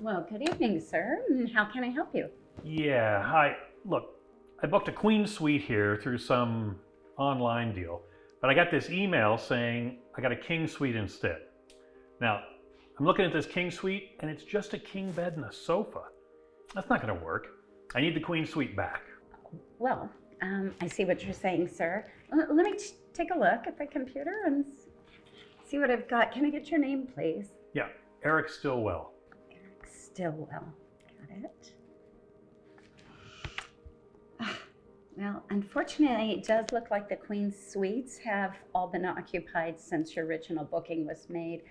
Well, good evening, sir. How can I help you? Yeah, hi. Look, I booked a queen suite here through some online deal, but I got this email saying I got a king suite instead. Now, I'm looking at this king suite and it's just a king bed and a sofa. That's not going to work. I need the queen suite back. Well, I see what you're saying, sir. Let me take a look at the computer and see what I've got. Can I get your name, please? Yeah, Eric Stillwell. Eric Stillwell. Got it. Well, unfortunately, it does look like the Queen Suites have all been occupied since your original booking was made.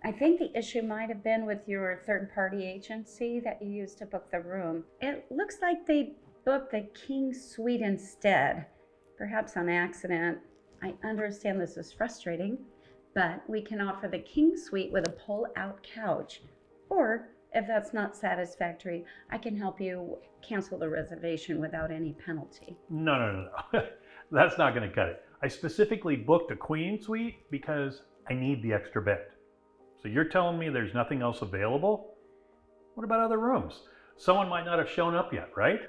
I think the issue might have been with your third-party agency that you used to book the room. It looks like they booked the King Suite instead, perhaps on accident. I understand this is frustrating, but we can offer the King Suite with a pull-out couch, or if that's not satisfactory, I can help you cancel the reservation without any penalty. No. That's not going to cut it. I specifically booked a queen suite because I need the extra bed. So you're telling me there's nothing else available? What about other rooms? Someone might not have shown up yet, right?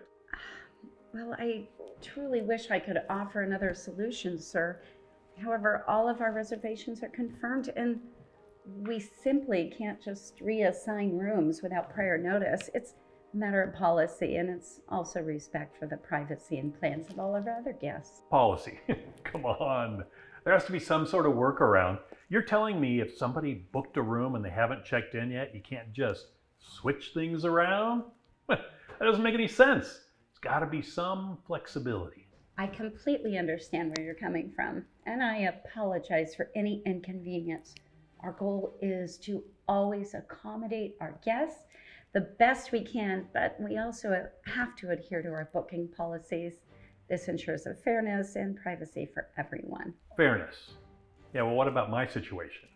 Well, I truly wish I could offer another solution, sir. However, all of our reservations are confirmed and we simply can't just reassign rooms without prior notice. It's a matter of policy, and it's also respect for the privacy and plans of all of our other guests. Policy. Come on. There has to be some sort of workaround. You're telling me if somebody booked a room and they haven't checked in yet, you can't just switch things around? That doesn't make any sense. There's got to be some flexibility. I completely understand where you're coming from, and I apologize for any inconvenience. Our goal is to always accommodate our guests the best we can, but we also have to adhere to our booking policies. This ensures a fairness and privacy for everyone. Fairness. Yeah, well, what about my situation?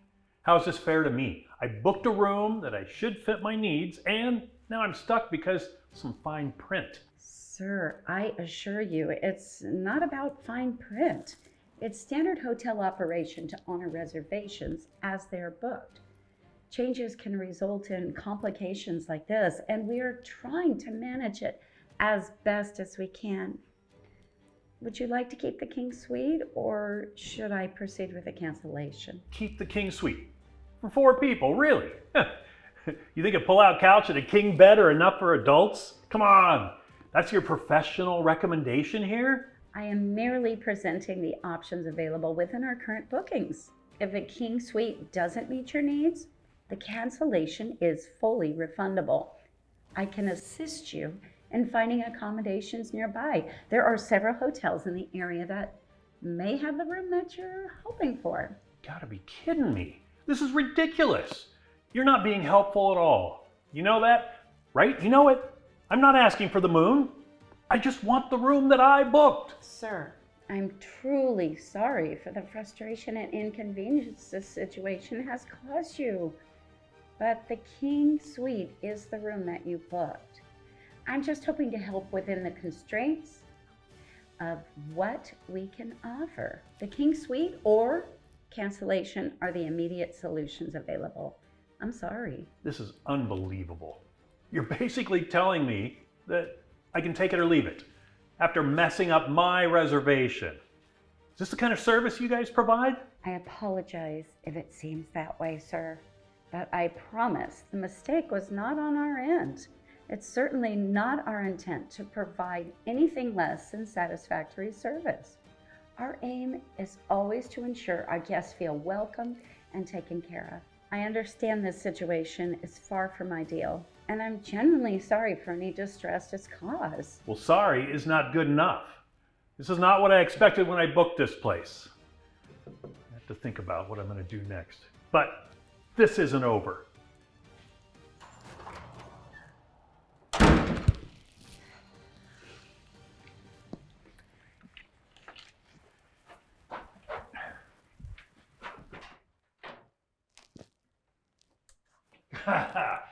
How is this fair to me? I booked a room that I should fit my needs, and now I'm stuck because some fine print. Sir, I assure you, it's not about fine print. It's standard hotel operation to honor reservations as they're booked. Changes can result in complications like this, and we are trying to manage it as best as we can. Would you like to keep the King Suite, or should I proceed with a cancellation? Keep the king suite. For 4 people, really? You think a pull-out couch and a king bed are enough for adults? Come on, that's your professional recommendation here? I am merely presenting the options available within our current bookings. If a King Suite doesn't meet your needs, the cancellation is fully refundable. I can assist you in finding accommodations nearby. There are several hotels in the area that may have the room that you're hoping for. Gotta be kidding me. This is ridiculous. You're not being helpful at all. You know that, right? You know it. I'm not asking for the moon. I just want the room that I booked. Sir, I'm truly sorry for the frustration and inconvenience this situation has caused you. But the King Suite is the room that you booked. I'm just hoping to help within the constraints of what we can offer. The King Suite or cancellation are the immediate solutions available. I'm sorry. This is unbelievable. You're basically telling me that I can take it or leave it after messing up my reservation. Is this the kind of service you guys provide? I apologize if it seems that way, sir, but I promise the mistake was not on our end. It's certainly not our intent to provide anything less than satisfactory service. Our aim is always to ensure our guests feel welcome and taken care of. I understand this situation is far from ideal, and I'm genuinely sorry for any distress it's caused. Well, sorry is not good enough. This is not what I expected when I booked this place. I have to think about what I'm going to do next. But this isn't over.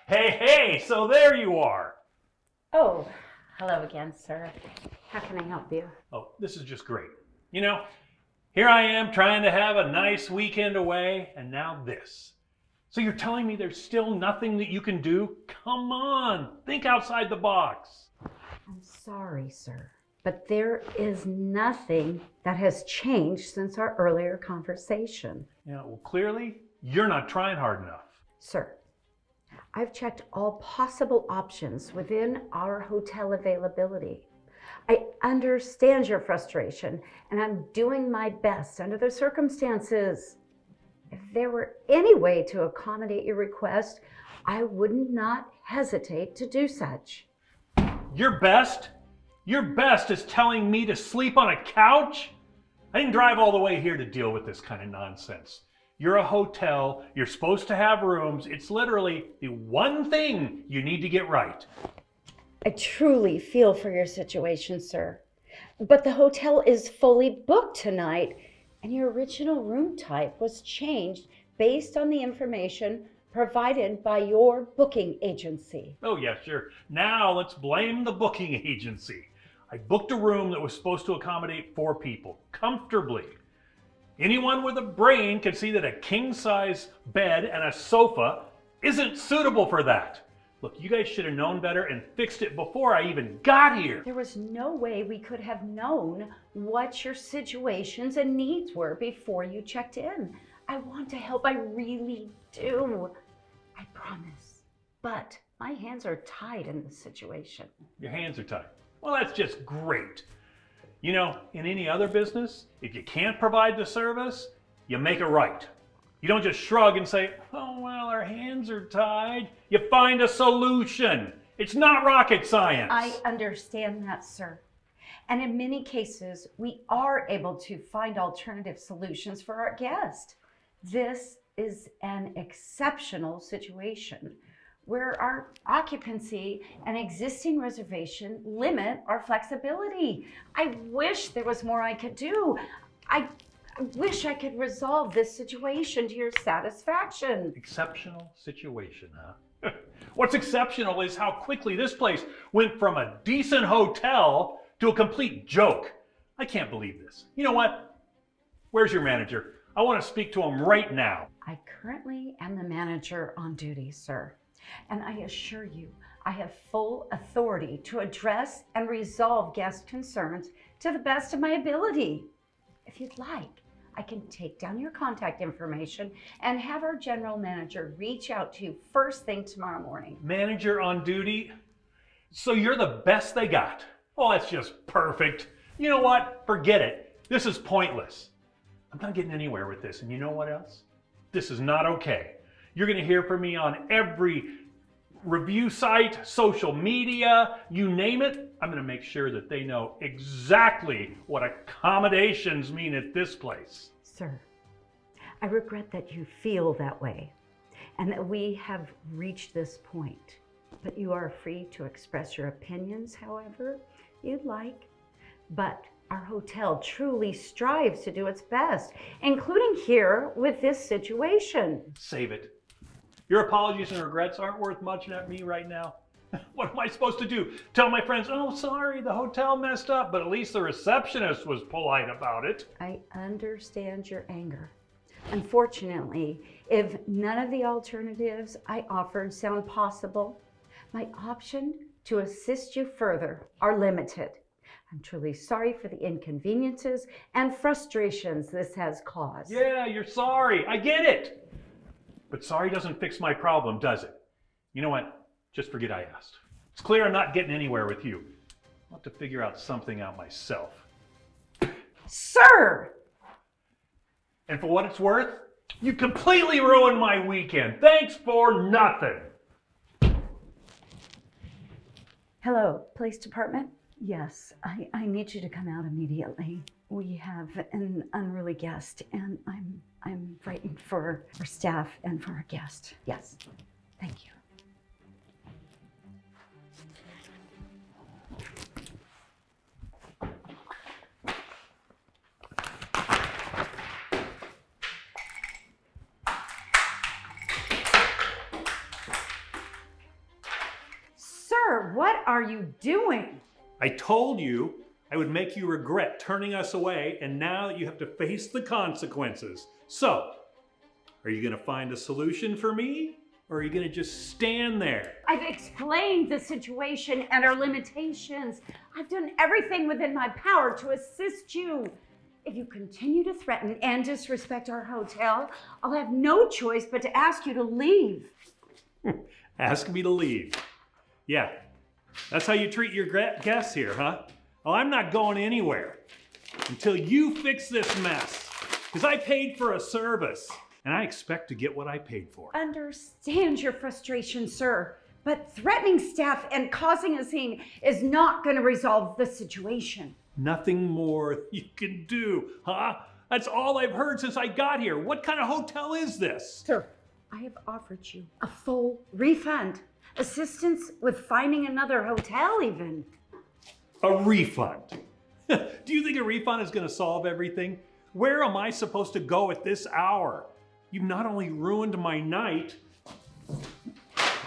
Hey, so there you are. Oh, hello again, sir. How can I help you? Oh, this is just great. You know, here I am trying to have a nice weekend away, and now this. So you're telling me there's still nothing that you can do? Come on, think outside the box. I'm sorry, sir, but there is nothing that has changed since our earlier conversation. Yeah, well, clearly, you're not trying hard enough. Sir, I've checked all possible options within our hotel availability. I understand your frustration, and I'm doing my best under the circumstances. If there were any way to accommodate your request, I would not hesitate to do such. Your best? Your best is telling me to sleep on a couch? I didn't drive all the way here to deal with this kind of nonsense. You're a hotel, you're supposed to have rooms, it's literally the one thing you need to get right. I truly feel for your situation, sir. But the hotel is fully booked tonight, and your original room type was changed based on the information provided by your booking agency. Oh yeah, sure. Now let's blame the booking agency. I booked a room that was supposed to accommodate 4 people, comfortably. Anyone with a brain can see that a king-size bed and a sofa isn't suitable for that. Look, you guys should have known better and fixed it before I even got here. There was no way we could have known what your situations and needs were before you checked in. I want to help, I really do. I promise. But my hands are tied in this situation. Your hands are tied. Well, that's just great. You know, in any other business, if you can't provide the service, you make it right. You don't just shrug and say, oh, well, our hands are tied. You find a solution. It's not rocket science. I understand that, sir. And in many cases, we are able to find alternative solutions for our guest. This is an exceptional situation where our occupancy and existing reservation limit our flexibility. I wish there was more I could do. I wish I could resolve this situation to your satisfaction. Exceptional situation, huh? What's exceptional is how quickly this place went from a decent hotel to a complete joke. I can't believe this. You know what? Where's your manager? I want to speak to him right now. I currently am the manager on duty, sir. And I assure you, I have full authority to address and resolve guest concerns to the best of my ability. If you'd like, I can take down your contact information and have our general manager reach out to you first thing tomorrow morning. Manager on duty? So you're the best they got? Oh, that's just perfect. You know what? Forget it. This is pointless. I'm not getting anywhere with this. And you know what else? This is not okay. You're going to hear from me on every review site, social media, you name it. I'm going to make sure that they know exactly what accommodations mean at this place. Sir, I regret that you feel that way and that we have reached this point. But you are free to express your opinions however you'd like. But our hotel truly strives to do its best, including here with this situation. Save it. Your apologies and regrets aren't worth much at me right now. What am I supposed to do? Tell my friends, oh, sorry, the hotel messed up, but at least the receptionist was polite about it. I understand your anger. Unfortunately, if none of the alternatives I offered sound possible, my option to assist you further are limited. I'm truly sorry for the inconveniences and frustrations this has caused. Yeah, you're sorry. I get it. But sorry doesn't fix my problem, does it? You know what? Just forget I asked. It's clear I'm not getting anywhere with you. I'll have to figure out something out myself. Sir! And for what it's worth, you completely ruined my weekend. Thanks for nothing. Hello, police department? Yes, I need you to come out immediately. We have an unruly guest, and I'm frightened for our staff and for our guest. Yes, thank you. Sir, what are you doing? I told you I would make you regret turning us away, and now you have to face the consequences. So, Are you gonna find a solution for me? Or are you gonna just stand there? I've explained the situation and our limitations. I've done everything within my power to assist you. If you continue to threaten and disrespect our hotel, I'll have no choice but to ask you to leave. Ask me to leave. Yeah, that's how you treat your guests here, huh? Well, I'm not going anywhere until you fix this mess. Because I paid for a service, and I expect to get what I paid for. Understand your frustration, sir, but threatening staff and causing a scene is not going to resolve the situation. Nothing more you can do, huh? That's all I've heard since I got here. What kind of hotel is this? Sir, I have offered you a full refund, assistance with finding another hotel even. A refund? Do you think a refund is going to solve everything? Where am I supposed to go at this hour? You've not only ruined my night,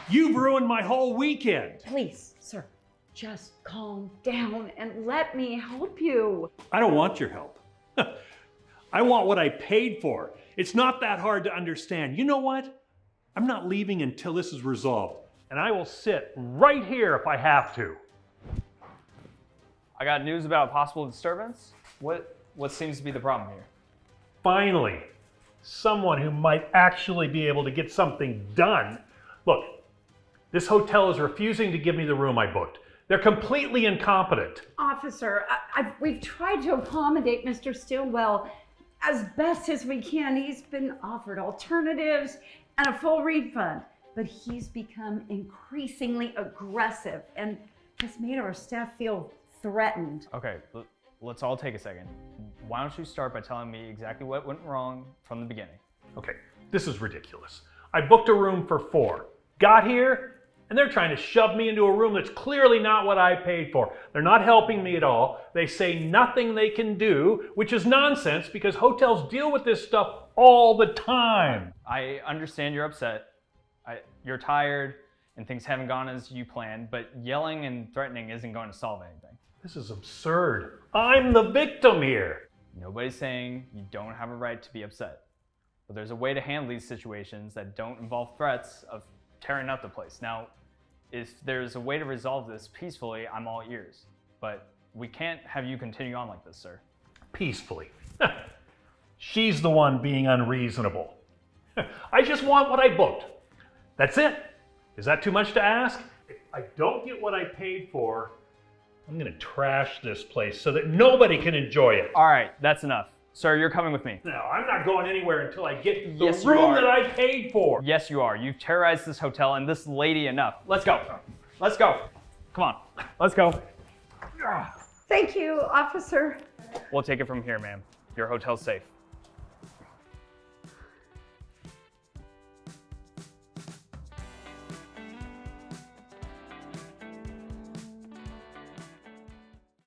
you've ruined my whole weekend. Please, sir, just calm down and let me help you. I don't want your help. I want what I paid for. It's not that hard to understand. You know what? I'm not leaving until this is resolved. And I will sit right here if I have to. I got news about possible disturbance. What seems to be the problem here? Finally, someone who might actually be able to get something done. Look, this hotel is refusing to give me the room I booked. They're completely incompetent. Officer, we've tried to accommodate Mr. Stillwell as best as we can. He's been offered alternatives and a full refund, but he's become increasingly aggressive and has made our staff feel threatened. Okay, let's all take a second. Why don't you start by telling me exactly what went wrong from the beginning? Okay, this is ridiculous. I booked a room for 4, got here, and they're trying to shove me into a room that's clearly not what I paid for. They're not helping me at all. They say nothing they can do, which is nonsense because hotels deal with this stuff all the time. I understand you're upset. You're tired and things haven't gone as you planned, but yelling and threatening isn't going to solve anything. This is absurd. I'm the victim here. Nobody's saying you don't have a right to be upset, but there's a way to handle these situations that don't involve threats of tearing up the place. Now, if there's a way to resolve this peacefully, I'm all ears, but we can't have you continue on like this, sir. Peacefully. She's the one being unreasonable. I just want what I booked. That's it. Is that too much to ask? If I don't get what I paid for, I'm gonna trash this place so that nobody can enjoy it. All right, that's enough. Sir, you're coming with me. No, I'm not going anywhere until I get the Yes, you room are. that I paid for. Yes, you are. You've terrorized this hotel and this lady enough. Let's go. Let's go. Come on. Let's go. Thank you, officer. We'll take it from here, ma'am. Your hotel's safe.